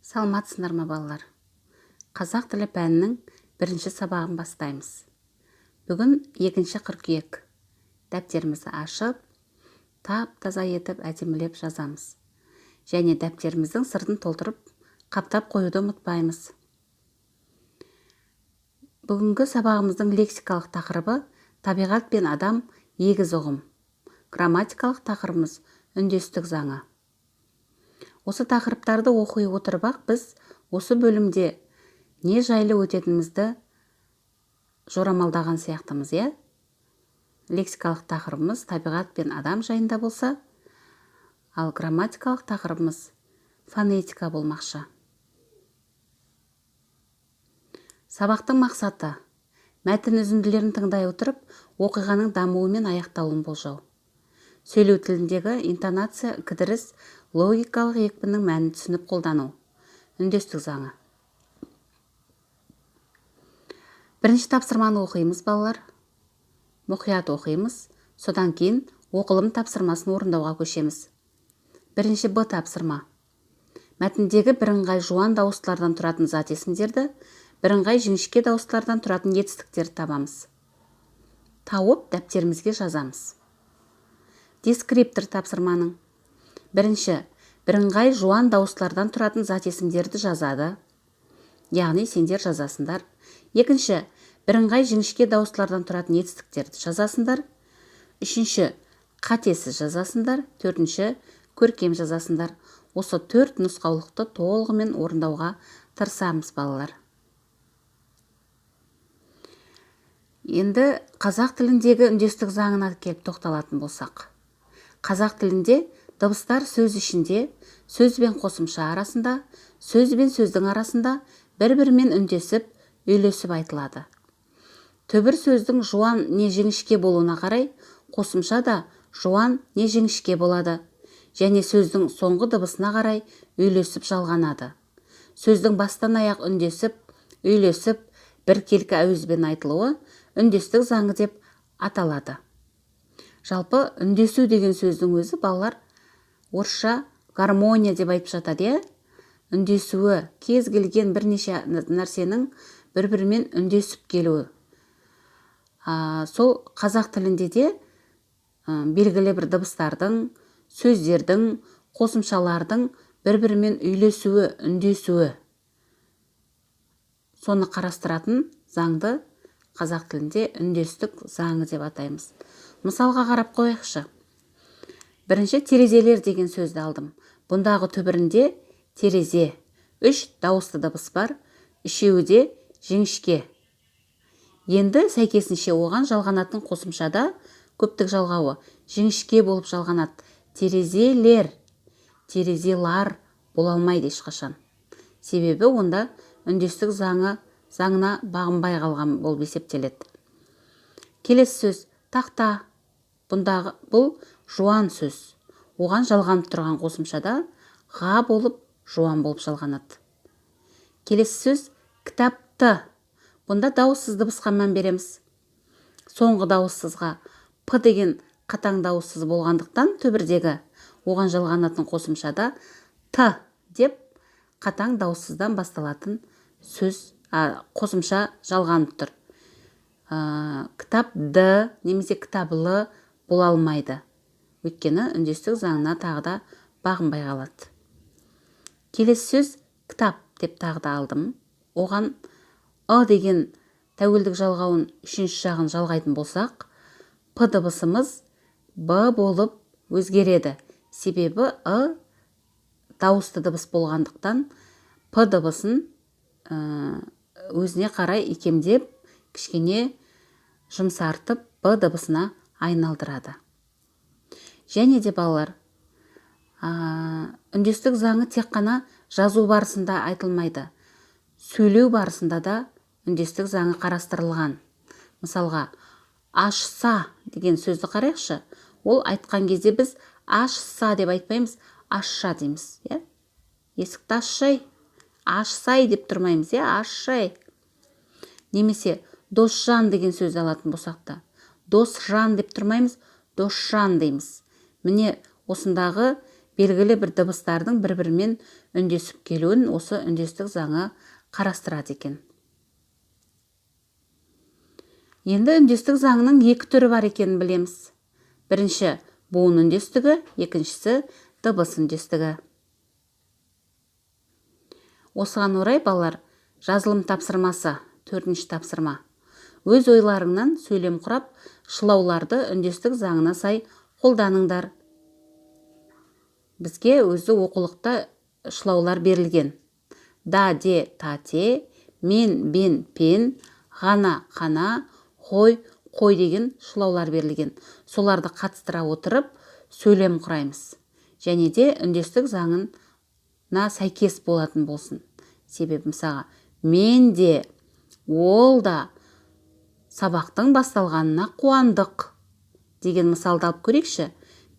Саламатсыздар ма балалар? Қазақ тілі пәнінің бірінші сабағын бастаймыз. Бүгін 2 қыркүйек. Дәптерімізді ашып, тап-таза етіп әдемілеп жазамыз. Және дәптеріміздің сыртын толтырып, қаптап қоюды ұмытпаймыз. Бүгінгі сабағымыздың лексикалық тақырыбы табиғат пен адам егіз ұғым. Грамматикалық тақырыбымыз үндестік заңы. Осы тақырыптарды оқи отырып ақ біз осы бөлімде не жайлы өтетінімізді жорамалдаған сияқтымыз, е? Лексикалық тақырыбымыз табиғат пен адам жайында болса, ал грамматикалық тақырыбымыз фонетика болмақшы. Сабақтың мақсаты мәтін үзінділерін тыңдай отырып, оқиғаның дамуы мен аяқталуын болжау. Сөйлеу тіліндегі интонация, кідіріс, логикалық екпіннің мәнін түсініп қолдану. Үндестік заңы. Бірінші тапсырманы оқимыз, балалар. Мұқият оқимыз, содан кейін оқылым тапсырмасын орындауға көшеміз. Бірінші Б тапсырма. Мәтіндегі бірыңғай жуан дауыстылардан тұратын зат есімдерді, бірыңғай жіңішке дауыстылардан тұратын етістіктерді табамыз. Тауып дәптерімізге жазамыз. Дескриптор тапсырманың. Бірінші, бірыңғай жуан дауыстылардан тұратын зат есімдерді жазады. Яғни сендер жазасындар. Екінші, бірыңғай жіңішке дауыстылардан тұратын етістіктерді жазасындар. Үшінші, қатесіз жазасындар. Төртінші, көркем жазасындар. Осы 4 нұсқаулықты толығымен орындауға тырысамыз, балалар. Енді қазақ тіліндегі үндестік заңына келіп тоқталатын болсақ. Қазақ тілінде дыбыстар сөз ішінде, сөз бен қосымша арасында, сөз бен сөздің арасында бір-бірімен үндесіп, үйлесіп айтылады. Түбір сөздің жуан не жіңішке болуына қарай, қосымша да жуан не жіңішке болады. Және сөздің соңғы дыбысына қарай үйлесіп жалғанады. Сөздің бастан аяқ үндесіп, үйлесіп, біркелкі әуезбен айтылуы үндестік заңы деп аталады. Жалпы үндесу деген сөздің өзі, балалар, орысша гармония деп айтып жатады, е? Үндесуі кез келген бірнеше нәрсенің бір-бірімен үндесіп келуі. Сол қазақ тілінде де белгілі бір дыбыстардың, сөздердің, қосымшалардың бір-бірімен үйлесуі, үндесуі. Соны қарастыратын заңды қазақ тілінде үндестік заңы деп атаймыз. Мысалға қарап қойықшы. Бірінші терезелер деген сөзді алдым. Бұндағы түбірінде терезе. 3 дауысты дыбыс бар, үшеуі де жіңішке. Енді сәйкесінше оған жалғанатын қосымшада көптік жалғауы жіңішке болып жалғанады. Терезелер, терезелар бола алмайды ешқашан. Себебі онда үндестік заңына бағынбай қалған болып есептеледі. Келесі сөз тақта. Бұл жуан сөз. Оған жалғанып тұрған қосымшада ға болып жуан болып жалғанады. Келесі сөз кітапты. Бұнда дауыссыз дыбысқа мән береміз. Соңғы дауыссызға п деген қатаң дауыссыз болғандықтан түбірдегі оған жалғанатын қосымшада т деп қатаң дауыссыздан басталатын сөз қосымша жалғанып тұр. Кітапды немесе кітаблы бола алмайды. Өйткені үндестік заңына тағы да бағынбай қалады. Келесі сөз кітап деп тағы да алдым. Оған деген тәуелдік жалғауын 3-ші жағын жалғайтын болсақ, п дыбысымыз б болып өзгереді. Себебі дауысты дыбыс болғандықтан п дыбысын өзіне қарай икемдеп, кішкене жұмсартып б дыбысына айналдырады. Және де, балалар, үндестік заңы тек қана жазу барысында айтылмайды. Сөйлеу барысында да үндестік заңы қарастырылған. Мысалға, ашса деген сөзді қарайықшы. Ол айтқан кезде біз ашса деп айтпаймыз, ашша дейміз. Есікті ашшай, ашсай деп тұрмаймыз, ашшай. Немесе досжан деген сөзді алатын болсақ та, досжан деп тұрмаймыз, досжан дейміз. Міне осындағы белгілі бір дыбыстардың бір-бірімен үндесіп келуін осы үндестік заңы қарастырады екен. Енді үндестік заңының екі түрі бар екенін білеміз. Бірінші буын үндестігі, екіншісі дыбыс үндестігі. Осыған орай балалар, жазылым тапсырмасы, 4-ші тапсырма. Өз ойларыңнан сөйлем құрап, шылауларды үндестік заңына сай қолданыңдар. Бізге өзі оқулықта шылаулар берілген. Да, де, та, те, мен, бен, пен, ғана, қана, қой, қой деген шылаулар берілген. Соларды қатыстыра отырып, сөйлем құраймыз. Және де үндестік заңына сәйкес болатын болсын. Себебі мысалға, мен де, ол да сабақтың басталғанына қуандық деген мысалды алып көрейікші.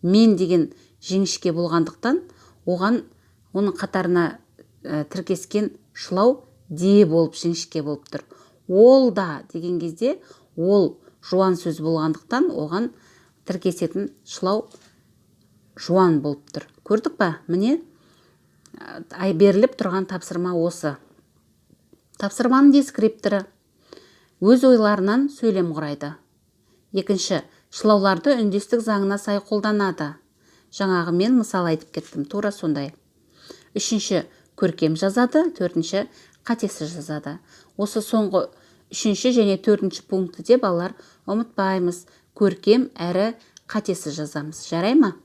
Мен деген жіңішке болғандықтан, оның қатарына тіркескен шылау де болып жіңішке болып тұр. Ол да деген кезде, ол жуан сөз болғандықтан, оған тіркесетін шылау жуан болып тұр. Көрдік па? Міне, беріліп тұрған тапсырма осы. Тапсырманың дескриптірі: өз ойларынан сөйлем құрайды. Екінші, шылауларды үндестік заңына сай қолданады. Жаңағы мен мысал айтып кеттім, тура сондай. Үшінші, көркем жазады. Төртінші, қатесіз жазады. Осы соңғы үшінші және төртінші пунктіде балалар ұмытпаймыз, көркем әрі қатесіз жазамыз. Жарай ма?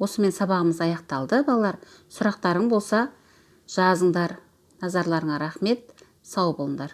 Осымен сабағымыз аяқталды, балалар. Сұрақтарың болса жазыңдар. Назарларыңа рахмет. Сау болыңдар.